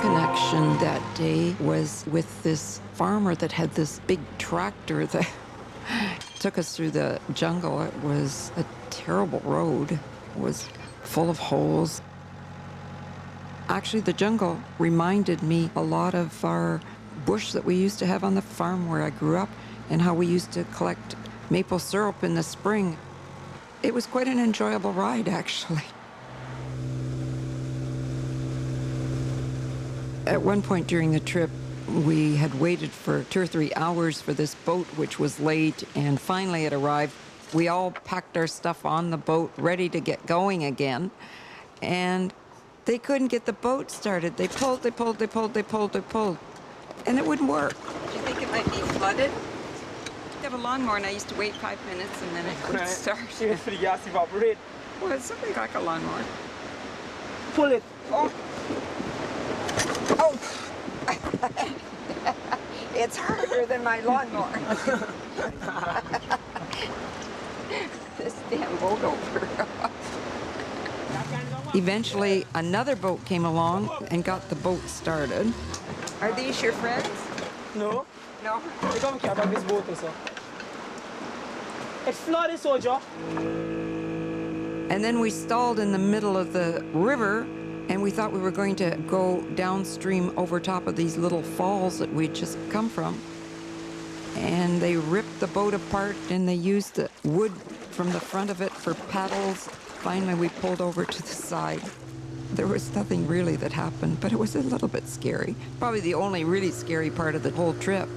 connection that day was with this farmer that had this big tractor that took us through the jungle. It was a terrible road. It was full of holes. Actually, the jungle reminded me a lot of our bush that we used to have on the farm where I grew up, and how we used to collect maple syrup in the spring. It was quite an enjoyable ride, actually. At one point during the trip, we had waited for 2 or 3 hours for this boat, which was late, and finally it arrived. We all packed our stuff on the boat, ready to get going again, and they couldn't get the boat started. They pulled, and it wouldn't work. Do you think it might be flooded? I have a lawnmower and I used to wait 5 minutes and then it would start. Wait for the gas to evaporate. Well, it's something like a lawnmower. Pull it. Oh! Oh! It's harder than my lawnmower. This damn boat over. Eventually, another boat came along and got the boat started. Are these your friends? No. No? They come here about this boat also. It flooded, soldier. And then we stalled in the middle of the river, and we thought we were going to go downstream over top of these little falls that we'd just come from. And they ripped the boat apart, and they used the wood from the front of it for paddles. Finally, we pulled over to the side. There was nothing really that happened, but it was a little bit scary. Probably the only really scary part of the whole trip.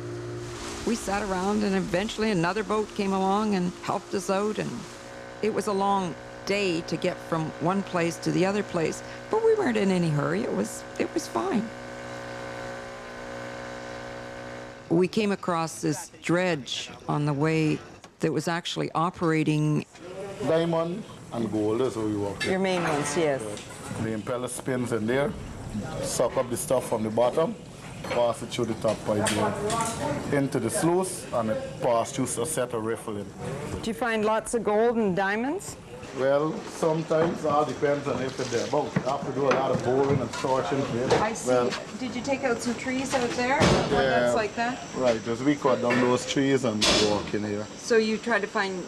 We sat around, and eventually another boat came along and helped us out, and it was a long day to get from one place to the other place, but we weren't in any hurry. It was fine. We came across this dredge on the way that was actually operating. Diamond and gold is what we work with. Your main ones, yes. The impeller spins in there, suck up the stuff from the bottom, pass it through the top pipe there, into the sluice, and it passes through a set of riffling. Do you find lots of gold and diamonds? Well, sometimes it all depends on if it's about. You have to do a lot of boring and searching. I see. Well, Did you take out some trees out there? One that's like that? right, as we cut down those trees and walk in here. So you try to find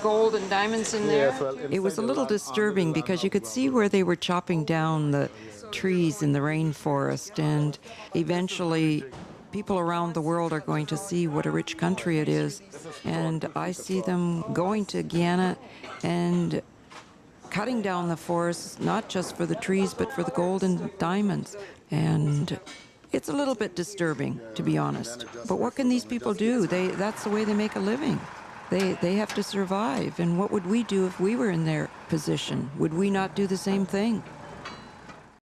gold and diamonds in there? Yes, well, It was a little disturbing because you could see where they were chopping down the trees in the rainforest, and eventually people around the world are going to see what a rich country it is. And I see them going to Guyana and cutting down the forests, not just for the trees, but for the gold and diamonds. And it's a little bit disturbing, to be honest. But what can these people do? That's the way they make a living. They have to survive. And what would we do if we were in their position? Would we not do the same thing?